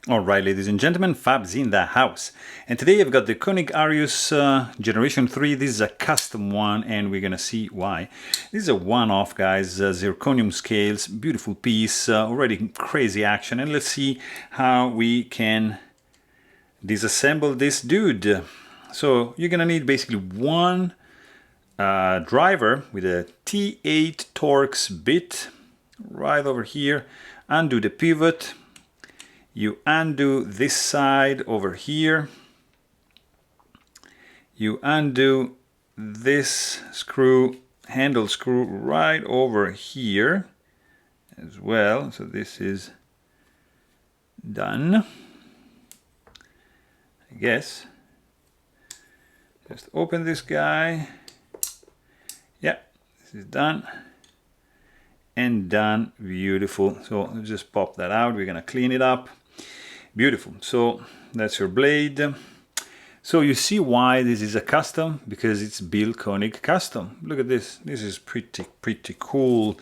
Alright, ladies and gentlemen, Fab's in the house. And today I've got the Koenig Arius Generation 3. This is a custom one, and we're gonna see why. This is a one-off, guys, zirconium scales, beautiful piece, already crazy action. And let's see how we can disassemble this dude. So you're gonna need basically one driver with a T8 Torx bit right over here. Undo the pivot. You undo this side over here. You undo this screw, handle screw right over here as well. So this is done, I guess. Just open this guy. Yeah, this is done. And done. Beautiful. So just pop that out. We're gonna clean it up. Beautiful. So that's your blade. So you see why this is a custom, because it's built Koenig custom. Look at this. This is pretty cool.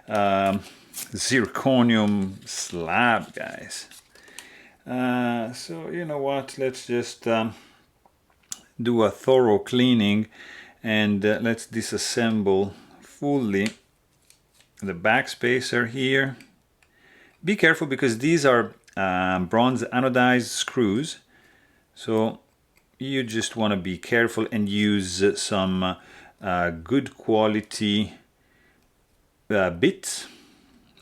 Zirconium slab, guys. So you know what? Let's just do a thorough cleaning, and let's disassemble fully the back spacer here. Be careful, because these are bronze anodized screws, so you just want to be careful and use some good quality bits.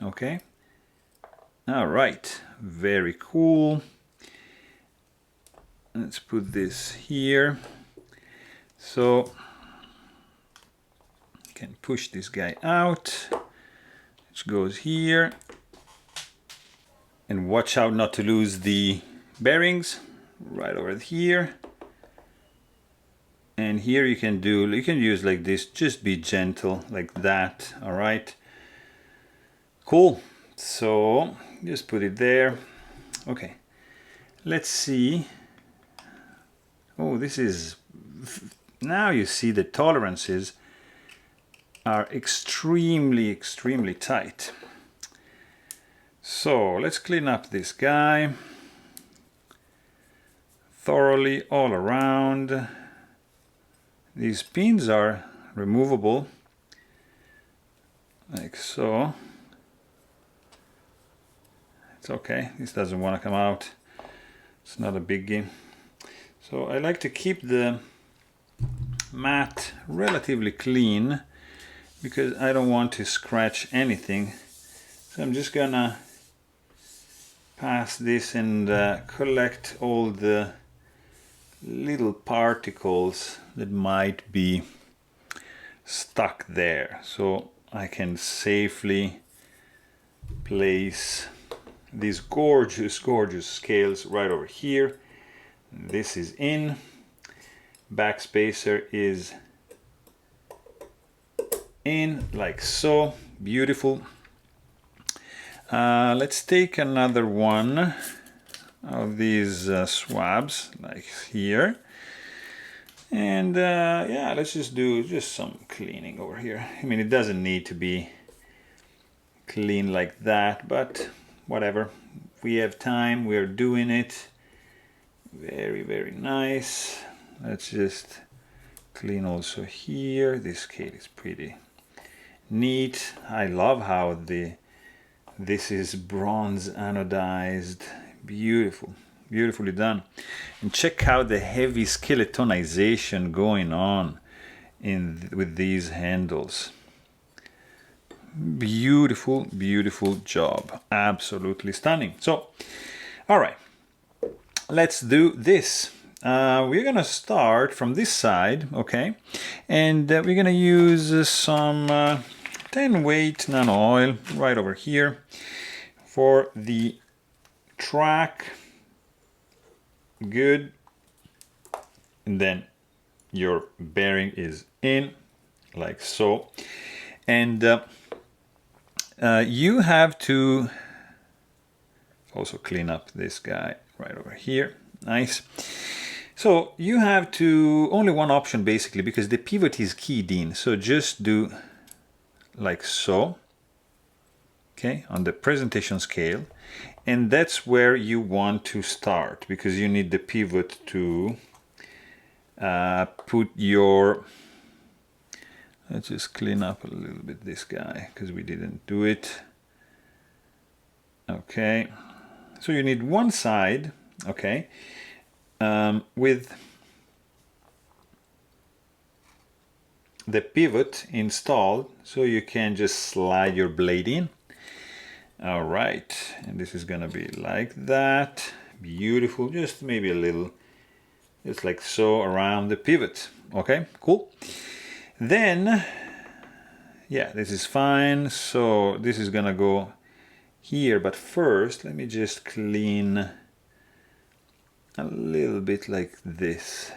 Okay, all right, very cool. Let's put this here, so you can push this guy out, which goes here. And watch out not to lose the bearings right over here. And here you can use like this, just be gentle like that. All right, cool. So just put it there. Okay, let's see. Oh, this is, now you see the tolerances are extremely tight. So let's clean up this guy thoroughly all around. These pins are removable, like so. It's okay, this doesn't want to come out. It's not a biggie. So I like to keep the mat relatively clean, because I don't want to scratch anything. So I'm just gonna pass this and collect all the little particles that might be stuck there, so I can safely place these gorgeous scales right over here. This is in, back spacer is in, like so. Beautiful. Let's take another one of these swabs, like here, and yeah, let's just do some cleaning over here. I mean, it doesn't need to be clean like that, but whatever. We have time, we are doing it. Very nice. Let's just clean also here. This scale is pretty neat. I love how this is bronze anodized. Beautifully done. And check out the heavy skeletonization going on with these handles. Beautiful job. Absolutely stunning. So, all right, let's do this. We're gonna start from this side, okay? And we're gonna use some 10 weight nano oil right over here for the track. Good. And then your bearing is in, like so. And you have to also clean up this guy right over here. Nice. So you have to, only one option basically, because the pivot is keyed in. So just do like so. okay, on the presentation scale, and that's where you want to start, because you need the pivot to put your, let's just clean up a little bit this guy because we didn't do it. Okay, so you need one side, okay, with the pivot installed, so you can just slide your blade in. All right, and this is gonna be like that. Beautiful, just maybe a little, just like so, around the pivot. Okay, cool. Then, yeah, this is fine. So this is gonna go here, but first let me just clean a little bit like this,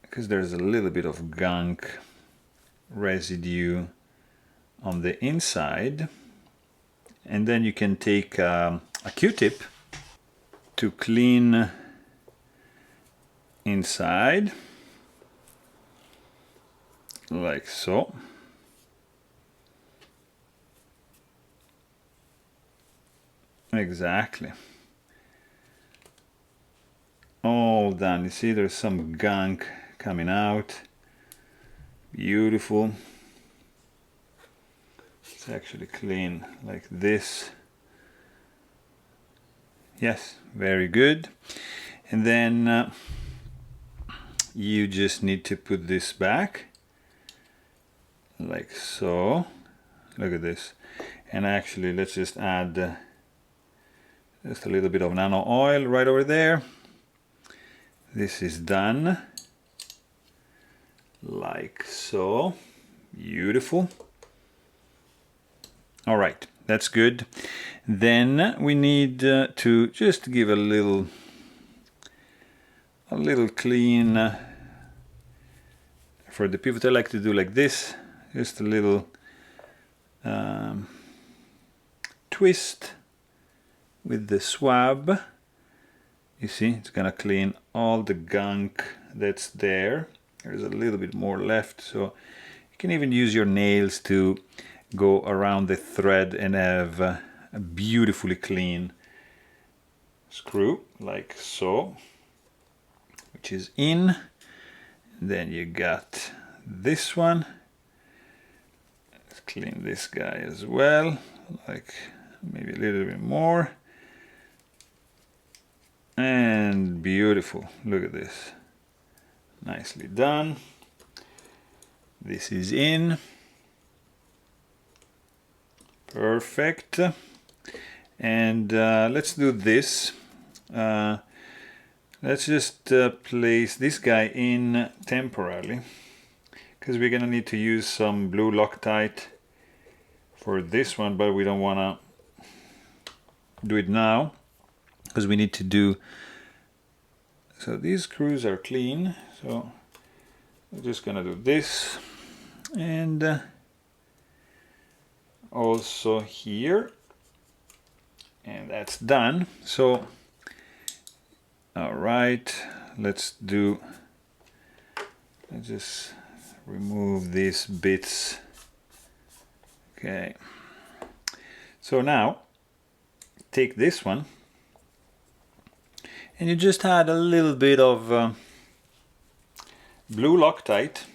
because there's a little bit of gunk residue on the inside. And then you can take a Q-tip to clean inside, like so. Exactly. All done. You see there's some gunk coming out. Beautiful. It's actually clean like this. Yes, very good. And then you just need to put this back like so. Look at this. And actually let's just add just a little bit of nano oil right over there. This is done like so. Beautiful. All right, that's good. Then we need to just give a little clean for the pivot. I like to do like this, just a little twist with the swab. You see, it's gonna clean all the gunk that's there. There's a little bit more left, so you can even use your nails to go around the thread and have a beautifully clean screw, like so, which is in. Then you got this one. Let's clean this guy as well, like maybe a little bit more. And beautiful, look at this, nicely done. This is in, perfect. And let's do this. Let's just place this guy in temporarily, because we're gonna need to use some blue Loctite for this one, but we don't wanna do it now, because we need to do, so these screws are clean, so we're just gonna do this, and also here, and that's done. So all right, let's just remove these bits. Okay, so now take this one and you just add a little bit of blue Loctite,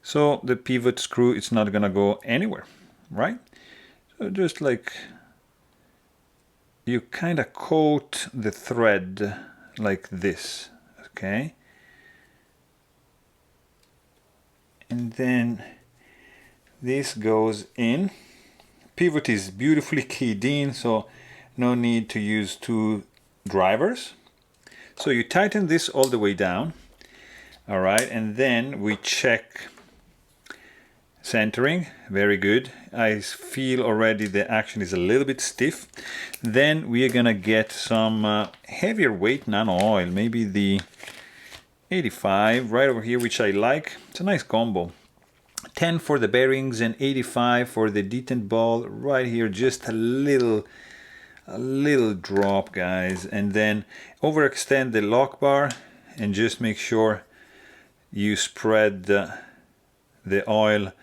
so the pivot screw, it's not gonna go anywhere, right? So just like you kind of coat the thread like this, okay? And then this goes in. Pivot is beautifully keyed in, so no need to use two drivers. So you tighten this all the way down, all right, and then we check centering. Very good. I feel already the action is a little bit stiff. Then we are gonna get some heavier weight nano oil, maybe the 85 right over here, which I like. It's a nice combo. 10 for the bearings and 85 for the detent ball right here. Just a little drop, guys, and then overextend the lock bar and just make sure you spread the oil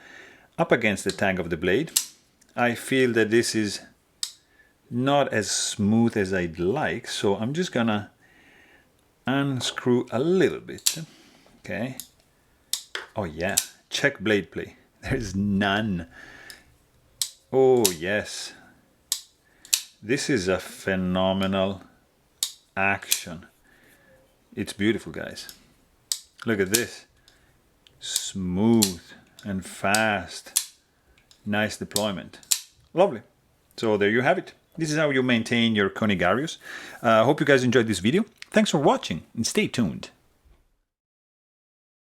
up against the tang of the blade. I feel that this is not as smooth as I'd like, so I'm just gonna unscrew a little bit. Okay. Oh yeah, check blade play. There's none. Oh yes. This is a phenomenal action. It's beautiful, guys. Look at this. Smooth and fast. Nice deployment. Lovely. So there you have it. This is how you maintain your Koenig Arius. Hope you guys enjoyed this video. Thanks for watching and stay tuned.